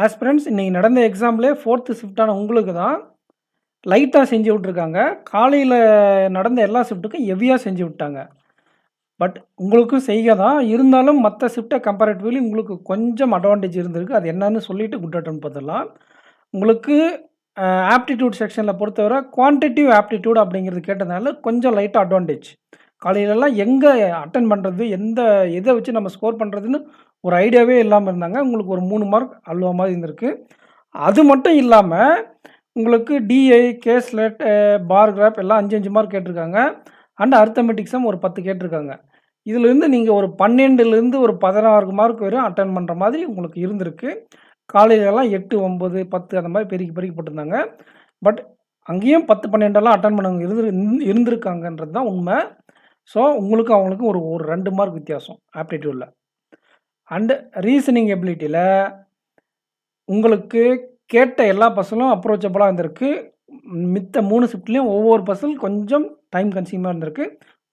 Aspirants இன்னைக்கு நடந்த எக்ஸாம்லே 4த் ஷிஃப்ட்டான உங்களுக்கு தான் லைட்டா செஞ்சு விட்டுருக்காங்க. காலையில நடந்த எல்லா ஷிஃப்ட்டுக்கும் ஹெவியா செஞ்சு விட்டாங்க. பட் உங்களுக்கும் செய்க தான். இருந்தாலும் மத்த ஷிஃப்ட்ட கம்பேரேட்டிவ்லி உங்களுக்கு கொஞ்சம் அட்வான்டேஜ் இருந்திருக்கு. அது என்னன்னு சொல்லிட்டு குட் அட்டெம்ப்ட் பார்த்துடலாம். உங்களுக்கு ஆப்டிட்யூட் செக்ஷன்ல பொறுத்தவரை குவான்டிட்டிவ் ஆப்டிட்யூட் அப்படிங்கிறது கேட்டதுனால கொஞ்சம் லைட்டா அட்வான்டேஜ். காலையிலலாம் எங்க அட்டெண்ட் பண்றது, எத வச்சு நம்ம ஸ்கோர் பண்றதுன்னு ஒரு ஐடியாவே இல்லாம இருந்தாங்க. உங்களுக்கு ஒரு 3 மார்க் அல்வா மாரி இருந்திருக்கு. அது மட்டும் இல்லாம, உங்களுக்கு டிஐ, கேஸ்லெட், பார் கிராஃப் எல்லாம் 5, 5 மார்க் கேட்டிருக்காங்க. அண்ட் அரித்மெடிக் சம் ஒரு 10 கேட்டிருக்காங்க. இதிலிருந்து நீங்க ஒரு 12லிருந்து ஒரு 16 மார்க் வரையும் அட்டெண்ட் பண்ற மாதிரி உங்களுக்கு இருந்திருக்கு. காலையிலலாம் 8, 9, 10 அந்த மாரி பெருக்கி பெருக்கி போட்டிருந்தாங்க. பட் அங்கேயும் 10, 12 அட்டெண்ட் பண்ணவங்க இருந்திருக்காங்கன்றது தான் உண்ம. ஸோ உங்களுக்கும் அவங்களுக்கும் ஒரு 2 மார்க் வித்தியாசம் ஆப்டிட்யூட்ல. அண்ட் ரீசனிங் எபிலிட்டில உங்களுக்கு கேட்ட எல்லா பசிலும் அப்ரோச்சபிளா இருந்திருக்கு. மித்த 3 ஷிஃப்ட்லயும் ஒவ்வொரு பசில் கொஞ்சம் டைம் கன்சியூமா இருந்திருக்கு.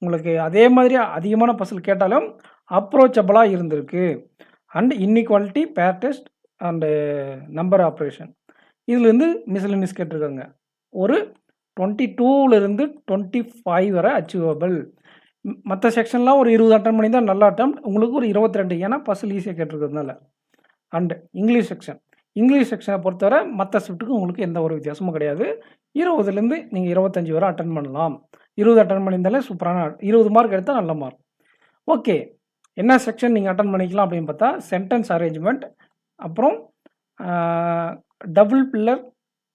உங்களுக்கு அதே மாதிரி அதிகமான பசில் கேட்டாலும் அப்ரோச்சபிளா இருந்திருக்கு. அண்ட் இன்இக்வாலிட்டி, பேர் டெஸ்ட் அண்ட் நம்பர் ஆப்பரேஷன். இதிலிருந்து மிஸ்செலேனியஸ் கேட்டிருக்காங்க. ஒரு 22லிருந்து 25 வரை அச்சீவபிள். மத்த செக்ஷன்லாம் ஒரு 20 அட்டெண்ட் பண்ணியிருந்தா நல்ல அட்டெம்ப்ட். உங்களுக்கு ஒரு 22 ஏன்னா பசில் ஈஸியா கேட்டிருக்கிறதுனால. And English section. இங்கிலீஷ் செக்ஷனை பொறுத்தவரை மற்ற ஷிஃப்ட்டுக்கு உங்களுக்கு எந்த ஒரு வித்தியாசமும் கிடையாது. 20லேருந்து நீங்கள் 25 வரை அட்டெண்ட் பண்ணலாம். 20 அட்டெண்ட் பண்ணியிருந்தாலே சூப்பரான 20 மார்க் எடுத்தால் நல்ல மார்க். ஓகே, என்ன செக்ஷன் நீங்கள் அட்டெண்ட் பண்ணிக்கலாம் அப்படின்னு பார்த்தா சென்டென்ஸ் அரேஞ்ச்மெண்ட், அப்புறம் டபுள் பில்லர்,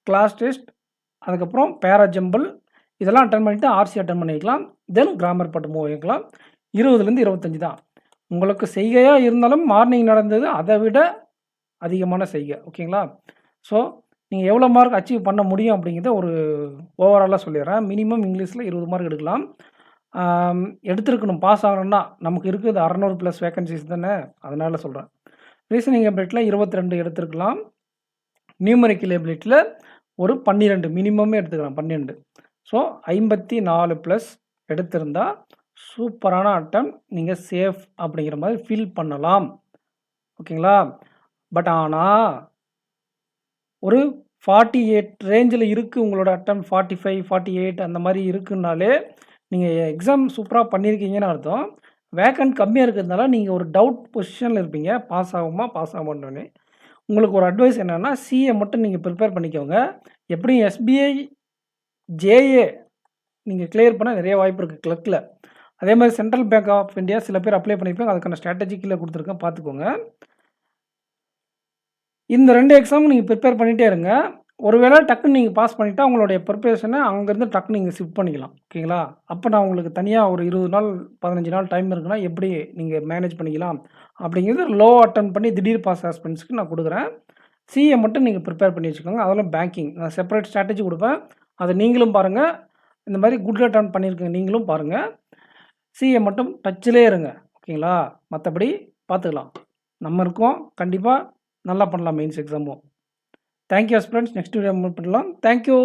கிளாஸ் டெஸ்ட், அதுக்கப்புறம் பேரா ஜம்பிள் இதெல்லாம் அட்டெண்ட் பண்ணிவிட்டு ஆர்சி அட்டெண்ட் பண்ணிக்கலாம். தென் கிராமர் பட்டு மூவ் ஆகிக்கலாம். 20லேருந்து 25 தான். உங்களுக்கு செய்கையாக இருந்தாலும் மார்னிங் நடந்தது அதை விட அதிகமான செய்கை. ஓகேங்களா? ஸோ நீங்கள் எவ்வளோ மார்க் அச்சீவ் பண்ண முடியும் அப்படிங்கிறத ஒரு ஓவராலாக சொல்லிடுறேன். மினிமம் இங்கிலீஷில் 20 மார்க் எடுக்கலாம். எடுத்திருக்கணும் பாஸ் ஆகணும்னா. நமக்கு இருக்குது 600 ப்ளஸ் வேக்கன்சிஸ் தானே, அதனால சொல்கிறேன். ரீசனிங் எபிலிட்டியில் 22 எடுத்திருக்கலாம். நியூமரிக்கல் எபிலிட்டியில் ஒரு 12 மினிமமே எடுத்துக்கலாம் 12. ஸோ 54 ப்ளஸ் எடுத்திருந்தா சூப்பரான அட்டெம்ப்ட். நீங்கள் சேஃப் அப்படிங்கிற மாதிரி ஃபீல் பண்ணலாம். ஓகேங்களா? பட் ஆனால் ஒரு 48 ரேஞ்சில் இருக்குது உங்களோட அட்டெம்ப்ட். 45, 48 அந்த மாதிரி இருக்குன்னாலே நீங்கள் எக்ஸாம் சூப்பராக பண்ணியிருக்கீங்கன்னு அர்த்தம். வேக்கன்ட் கம்மியாக இருக்கிறதுனால நீங்கள் ஒரு டவுட் பொசிஷனில் இருப்பீங்க. பாஸ் ஆகுமா பாஸ் ஆகுமான்னு. உங்களுக்கு ஒரு அட்வைஸ் என்னென்னா சிஏ மட்டும் நீங்கள் ப்ரிப்பேர் பண்ணிக்கோங்க. எப்படியும் எஸ்பிஐ, ஜேஏ நீங்கள் கிளியர் பண்ண நிறைய வாய்ப்பு இருக்குது கிளர்க்கில். அதே மாதிரி சென்ட்ரல் பேங்க் ஆஃப் இந்தியா சில பேர் அப்ளை பண்ணியிருப்பாங்க. அதுக்கான ஸ்ட்ராட்டஜி கீழே கொடுத்துருக்கேன், பார்த்துக்கோங்க. இந்த 2 எக்ஸாமும் நீங்கள் ப்ரிப்பேர் பண்ணிகிட்டே இருங்க. ஒருவேளை டக்குன்னு நீங்கள் பாஸ் பண்ணிட்டா உங்களுடைய ப்ரிப்பரேஷனை அங்கேருந்து டக்குன்னு நீங்கள் ஷிஃப்ட் பண்ணிக்கலாம். ஓகேங்களா? அப்போ நான் உங்களுக்கு தனியாக ஒரு 20 நாள் 15 நாள் டைம் இருக்குன்னா எப்படி நீங்கள் மேனேஜ் பண்ணிக்கலாம் அப்படிங்கிறது லோ அட்டெம்ப்ட் பண்ணி திடீர் பாஸ் ஆஸ்பிரண்ட்ஸ்க்கு நான் கொடுக்குறேன். சிஏ மட்டும் நீங்கள் ப்ரிப்பேர் பண்ணி வச்சுக்கோங்க. அதெல்லாம் பேங்கிங் நான் செப்பரேட் ஸ்ட்ராட்டஜி கொடுப்பேன். அதை நீங்களும் பாருங்கள். இந்த மாதிரி குட் அட்டெம்ப்ட் பண்ணியிருக்கீங்க நீங்களும் பாருங்கள். சிஏ மட்டும் டச்சிலே இருங்க. ஓகேங்களா? மற்றபடி பார்த்துக்கலாம். நம்ம இருக்கோம். கண்டிப்பாக நல்லா பண்ணலாம் மெயின்ஸ் எக்ஸாமும். Thank you aspirants. Next video meet பண்ணலாம். தேங்க்யூ.